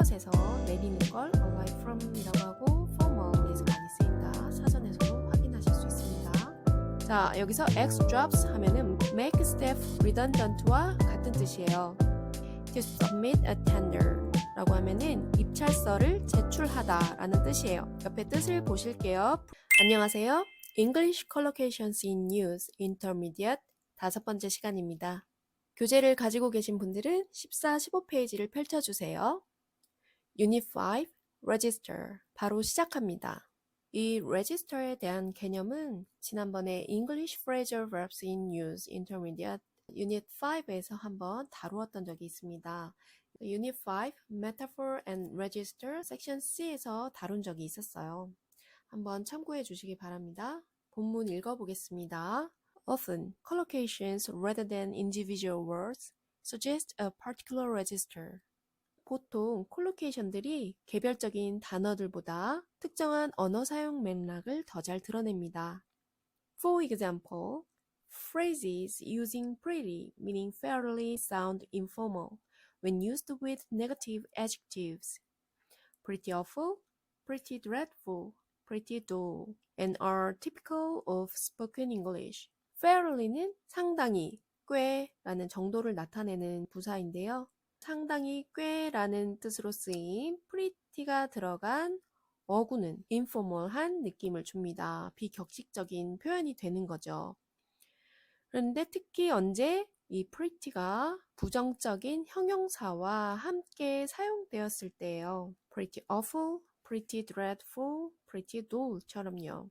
것에서 내리는 걸 alight from이라고 하고 formal에서 많이 쓰인다. 사전에서도 확인하실 수 있습니다. 자, 여기서 extraps 하면은 make staff redundant와 같은 뜻이에요. To submit a tender 라고 하면은 입찰서를 제출하다 라는 뜻이에요. 옆에 뜻을 보실게요. 안녕하세요. English Collocations in Use Intermediate 5번째 시간입니다. 교재를 가지고 계신 분들은 14, 15페이지를 펼쳐주세요. Unit 5, Register. 바로 시작합니다. 이 register에 대한 개념은 지난번에 English Phrasal Verbs in Use Intermediate Unit 5에서 한번 다루었던 적이 있습니다. Unit 5, Metaphor and Register, Section C에서 다룬 적이 있었어요. 한번 참고해 주시기 바랍니다. 본문 읽어보겠습니다. Often, collocations rather than individual words suggest a particular register. 보통 콜로케이션들이 개별적인 단어들보다 특정한 언어 사용 맥락을 더 잘 드러냅니다. For example, phrases using pretty meaning fairly sound informal when used with negative adjectives. Pretty awful, pretty dreadful, pretty dull, and are typical of spoken English. fairly는 상당히, 꽤 라는 정도를 나타내는 부사인데요. 상당히 꽤라는 뜻으로 쓰인 pretty가 들어간 어구는 informal한 느낌을 줍니다. 비격식적인 표현이 되는 거죠. 그런데 특히 언제 이 pretty가 부정적인 형용사와 함께 사용되었을 때예요. pretty awful, pretty dreadful, pretty dull처럼요.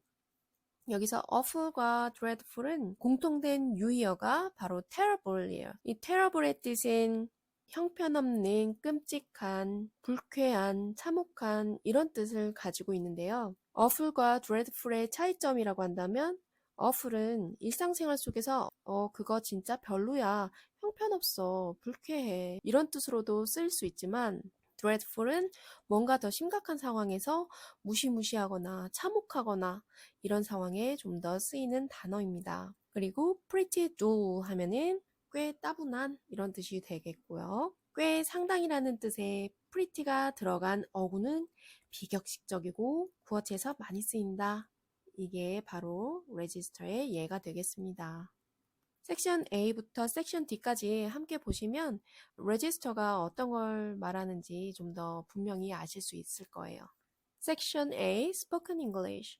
여기서 awful과 dreadful은 공통된 유의어가 바로 terrible이에요. 이 terrible의 뜻은 형편없는, 끔찍한, 불쾌한, 참혹한 이런 뜻을 가지고 있는데요. awful과 dreadful의 차이점이라고 한다면 awful은 일상생활 속에서 그거 진짜 별로야, 형편없어, 불쾌해 이런 뜻으로도 쓰일 수 있지만 dreadful은 뭔가 더 심각한 상황에서 무시무시하거나 참혹하거나 이런 상황에 좀 더 쓰이는 단어입니다. 그리고 pretty dull 하면은 꽤 따분한 이런 뜻이 되겠고요. 꽤 상당이라는 뜻의 pretty가 들어간 어구는 비격식적이고 구어체에서 많이 쓰인다. 이게 바로 register의 예가 되겠습니다. 섹션 A부터 섹션 D까지 함께 보시면 register가 어떤 걸 말하는지 좀 더 분명히 아실 수 있을 거예요. 섹션 A, Spoken English.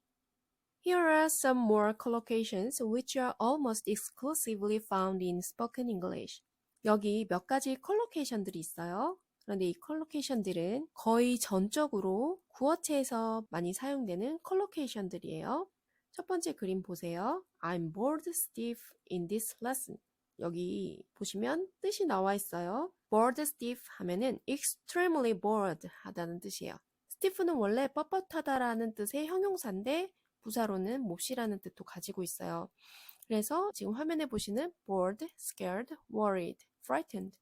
Here are some more collocations which are almost exclusively found in spoken English. 여기 몇 가지 컬로케이션들이 있어요. 그런데 이 컬로케이션들은 거의 전적으로 구어체에서 많이 사용되는 컬로케이션들이에요. 첫 번째 그림 보세요. I'm bored stiff in this lesson. 여기 보시면 뜻이 나와 있어요. bored stiff 하면은 extremely bored 하다는 뜻이에요. stiff는 원래 뻣뻣하다라는 뜻의 형용사인데 부사로는 몹시라는 뜻도 가지고 있어요. 그래서 지금 화면에 보시는 bored, scared, worried, frightened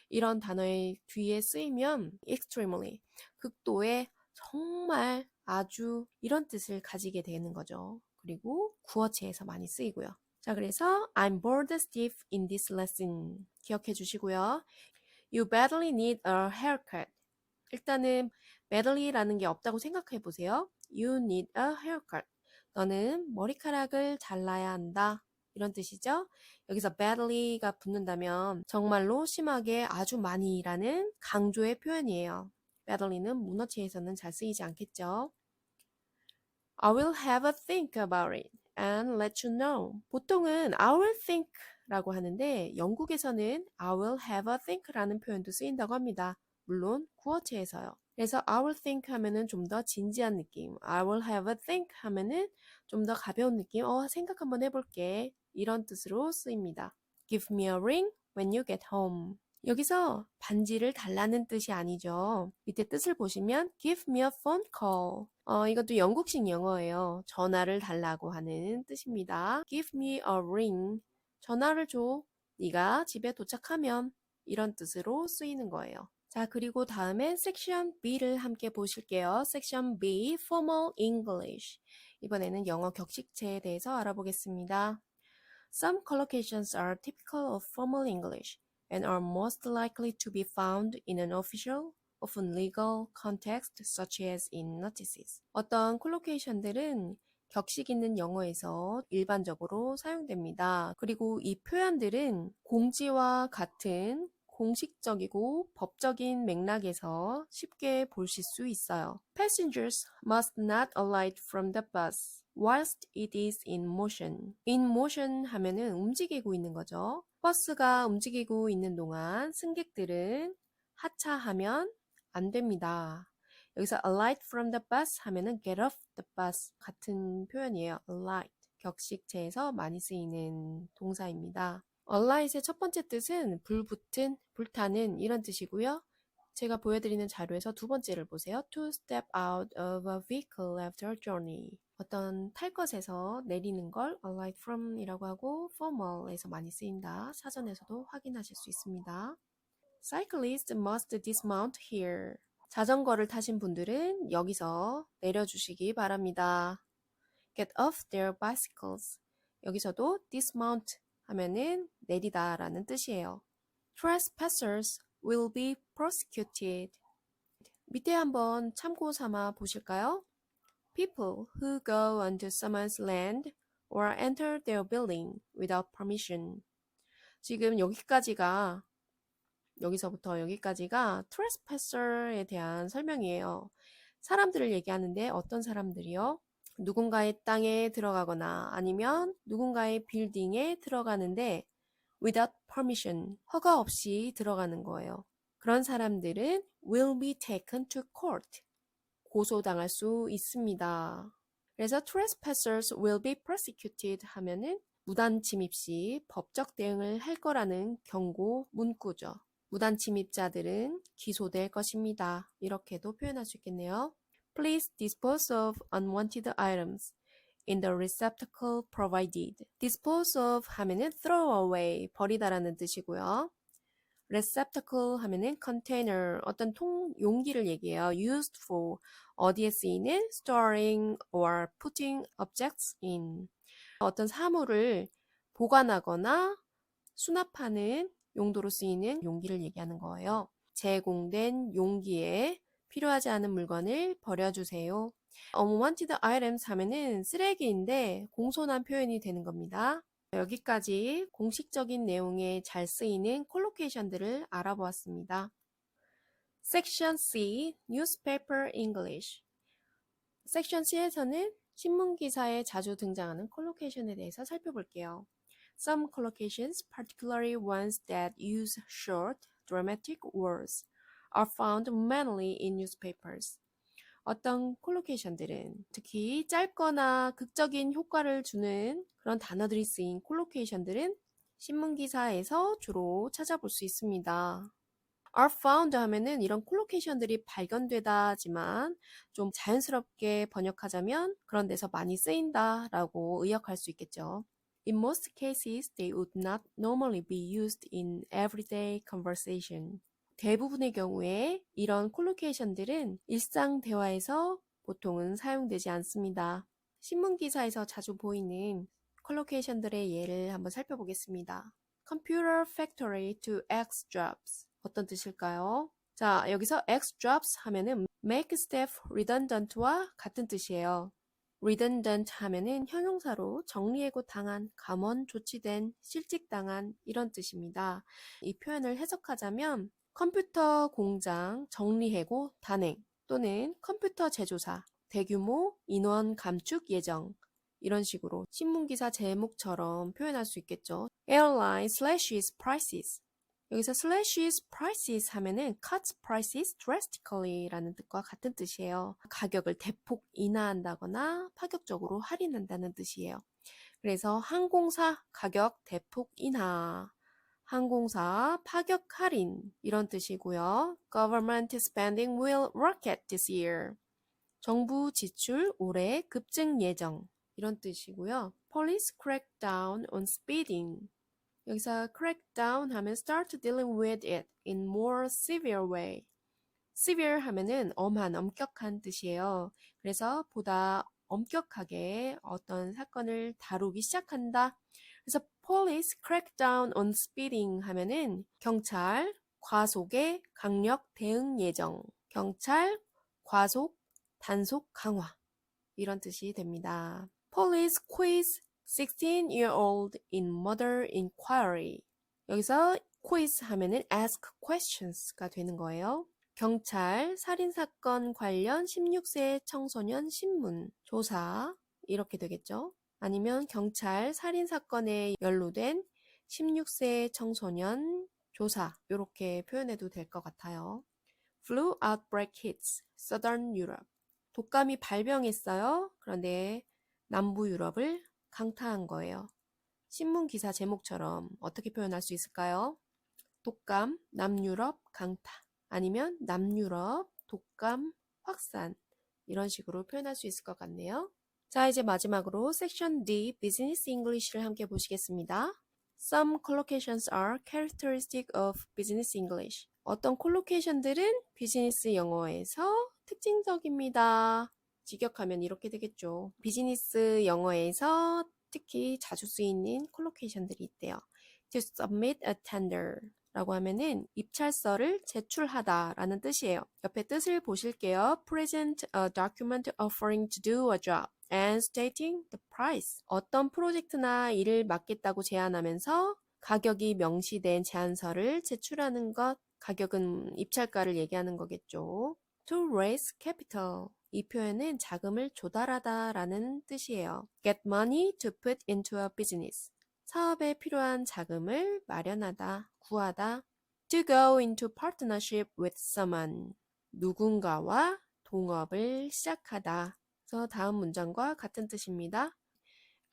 이런 단어의 뒤에 쓰이면 extremely, 극도의 정말 아주 이런 뜻을 가지게 되는 거죠. 그리고 구어체에서 많이 쓰이고요. 자, 그래서 I'm bored stiff in this lesson. 기억해 주시고요. You badly need a haircut. 일단은 badly라는 게 없다고 생각해 보세요. You need a haircut. 너는 머리카락을 잘라야 한다. 이런 뜻이죠. 여기서 badly가 붙는다면 정말로 심하게 아주 많이라는 강조의 표현이에요. badly는 문어체에서는 잘 쓰이지 않겠죠. I will have a think about it and let you know. 보통은 I will think 라고 하는데 영국에서는 I will have a think 라는 표현도 쓰인다고 합니다. 물론 구어체에서요. 그래서 I will think 하면은 좀 더 진지한 느낌, I will have a think 하면은 좀 더 가벼운 느낌, 생각 한번 해볼게 이런 뜻으로 쓰입니다. Give me a ring when you get home. 여기서 반지를 달라는 뜻이 아니죠. 밑에 뜻을 보시면 give me a phone call. 이것도 영국식 영어예요. 전화를 달라고 하는 뜻입니다. Give me a ring. 전화를 줘. 네가 집에 도착하면 이런 뜻으로 쓰이는 거예요. 자, 그리고 다음에 섹션 B를 함께 보실게요. 섹션 B, Formal English. 이번에는 영어 격식체에 대해서 알아보겠습니다. Some collocations are typical of formal English and are most likely to be found in an official, often legal context such as in notices. 어떤 콜로케이션들은 격식 있는 영어에서 일반적으로 사용됩니다. 그리고 이 표현들은 공지와 같은 공식적이고 법적인 맥락에서 쉽게 보실 수 있어요. Passengers must not alight from the bus whilst it is in motion. In motion 하면은 움직이고 있는 거죠. 버스가 움직이고 있는 동안 승객들은 하차하면 안 됩니다. 여기서 alight from the bus 하면은 get off the bus 같은 표현이에요. alight. 격식체에서 많이 쓰이는 동사입니다. alight의 첫 번째 뜻은 불붙은, 불타는 이런 뜻이고요. 제가 보여드리는 자료에서 두 번째를 보세요. To step out of a vehicle after a journey. 어떤 탈 것에서 내리는 걸 alight from 이라고 하고 formal에서 많이 쓰인다. 사전에서도 확인하실 수 있습니다. Cyclists must dismount here. 자전거를 타신 분들은 여기서 내려주시기 바랍니다. Get off their bicycles. 여기서도 dismount 하면은 내리다 라는 뜻이에요. Trespassers will be prosecuted. 밑에 한번 참고 삼아 보실까요? People who go onto someone's land or enter their building without permission. 지금 여기서부터 여기까지가 trespasser에 대한 설명이에요. 사람들을 얘기하는데 어떤 사람들이요? 누군가의 땅에 들어가거나 아니면 누군가의 빌딩에 들어가는데 without permission, 허가 없이 들어가는 거예요. 그런 사람들은 will be taken to court, 고소당할 수 있습니다. 그래서 trespassers will be prosecuted 하면은 무단 침입 시 법적 대응을 할 거라는 경고 문구죠. 무단 침입자들은 기소될 것입니다. 이렇게도 표현할 수 있겠네요. Please dispose of unwanted items in the receptacle provided. Dispose of 하면은 throw away, 버리다라는 뜻이고요. receptacle 하면은 container, 어떤 용기를 얘기해요. used for, 어디에 쓰이는 storing or putting objects in. 어떤 사물을 보관하거나 수납하는 용도로 쓰이는 용기를 얘기하는 거예요. 제공된 용기에 필요하지 않은 물건을 버려주세요. unwanted items 하면은 쓰레기인데 공손한 표현이 되는 겁니다. 여기까지 공식적인 내용에 잘 쓰이는 콜로케이션들을 알아보았습니다. Section C, Newspaper English. 섹션 C에서는 신문 기사에 자주 등장하는 콜로케이션에 대해서 살펴볼게요. Some collocations, particularly ones that use short, dramatic words, are found mainly in newspapers. 어떤 콜로케이션들은 특히 짧거나 극적인 효과를 주는 그런 단어들이 쓰인 콜로케이션들은 신문 기사에서 주로 찾아볼 수 있습니다. are found 하면은 이런 콜로케이션들이 발견되다지만 좀 자연스럽게 번역하자면 그런 데서 많이 쓰인다라고 의역할 수 있겠죠. In most cases, they would not normally be used in everyday conversation. 대부분의 경우에 이런 콜로케이션들은 일상 대화에서 보통은 사용되지 않습니다. 신문 기사에서 자주 보이는 콜로케이션들의 예를 한번 살펴보겠습니다. Computer factory to X jobs. 어떤 뜻일까요? 자, 여기서 X jobs 하면은 make staff redundant와 같은 뜻이에요. redundant 하면은 형용사로 정리해고 당한, 감원 조치된, 실직당한 이런 뜻입니다. 이 표현을 해석하자면 컴퓨터 공장 정리해고 단행 또는 컴퓨터 제조사 대규모 인원 감축 예정 이런 식으로 신문기사 제목처럼 표현할 수 있겠죠. Airline slashes prices. 여기서 slashes prices 하면은 cuts prices drastically 라는 뜻과 같은 뜻이에요. 가격을 대폭 인하한다거나 파격적으로 할인한다는 뜻이에요. 그래서 항공사 가격 대폭 인하, 항공사 파격 할인 이런 뜻이고요. Government spending will rocket this year. 정부 지출 올해 급증 예정 이런 뜻이고요. Police crackdown on speeding. 여기서 crackdown 하면 start dealing with it in more severe way. severe 하면은 엄한, 엄격한 뜻이에요. 그래서 보다 엄격하게 어떤 사건을 다루기 시작한다. 그래서 police crackdown on speeding 하면은 경찰 과속의 강력 대응 예정, 경찰, 과속, 단속 강화 이런 뜻이 됩니다. Police quiz 16-year-old in murder inquiry. 여기서 quiz 하면은 ask questions가 되는 거예요. 경찰 살인사건 관련 16세 청소년 신문 조사 이렇게 되겠죠. 아니면 경찰 살인사건에 연루된 16세 청소년 조사 이렇게 표현해도 될 것 같아요. Flu outbreak hits Southern Europe. 독감이 발병했어요. 그런데 남부 유럽을 강타한 거예요. 신문 기사 제목처럼 어떻게 표현할 수 있을까요? 독감, 남유럽 강타. 아니면 남유럽 독감 확산. 이런 식으로 표현할 수 있을 것 같네요. 자, 이제 마지막으로 섹션 D, Business English를 함께 보시겠습니다. Some collocations are characteristic of business English. 어떤 콜로케이션들은 비즈니스 영어에서 특징적입니다. 직역하면 이렇게 되겠죠. 비즈니스 영어에서 특히 자주 쓰이는 콜로케이션들이 있대요. To submit a tender 라고 하면은 입찰서를 제출하다 라는 뜻이에요. 옆에 뜻을 보실게요. Present a document offering to do a job and stating the price. 어떤 프로젝트나 일을 맡겠다고 제안하면서 가격이 명시된 제안서를 제출하는 것. 가격은 입찰가를 얘기하는 거겠죠. To raise capital. 이 표현은 자금을 조달하다 라는 뜻이에요. Get money to put into a business. 사업에 필요한 자금을 마련하다, 구하다. To go into partnership with someone. 누군가와 동업을 시작하다. 그래서 다음 문장과 같은 뜻입니다.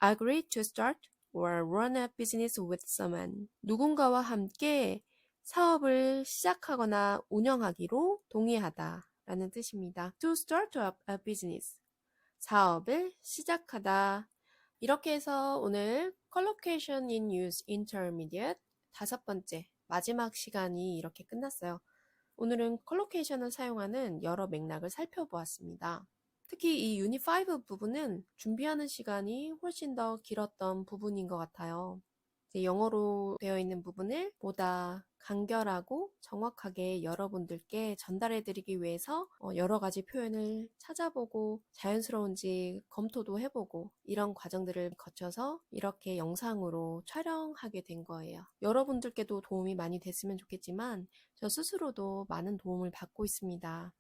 Agree to start or run a business with someone. 누군가와 함께 사업을 시작하거나 운영하기로 동의하다 라는 뜻입니다. To start up a business. 사업을 시작하다. 이렇게 해서 오늘 Collocation in Use Intermediate 5번째 마지막 시간이 이렇게 끝났어요. 오늘은 컬로케이션을 사용하는 여러 맥락을 살펴보았습니다. 특히 이 유닛 5 부분은 준비하는 시간이 훨씬 더 길었던 부분인 것 같아요. 영어로 되어 있는 부분을 보다 간결하고 정확하게 여러분들께 전달해드리기 위해서 여러 가지 표현을 찾아보고 자연스러운지 검토도 해보고 이런 과정들을 거쳐서 이렇게 영상으로 촬영하게 된 거예요. 여러분들께도 도움이 많이 됐으면 좋겠지만 저 스스로도 많은 도움을 받고 있습니다.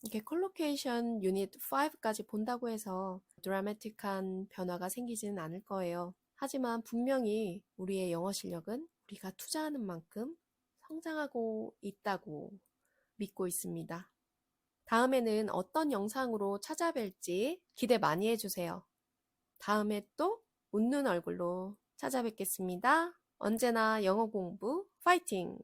이렇게 콜로케이션 유닛 5까지 본다고 해서 드라마틱한 변화가 생기지는 않을 거예요. 하지만 분명히 우리의 영어 실력은 우리가 투자하는 만큼 성장하고 있다고 믿고 있습니다. 다음에는 어떤 영상으로 찾아뵐지 기대 많이 해주세요. 다음에 또 웃는 얼굴로 찾아뵙겠습니다. 언제나 영어 공부 파이팅!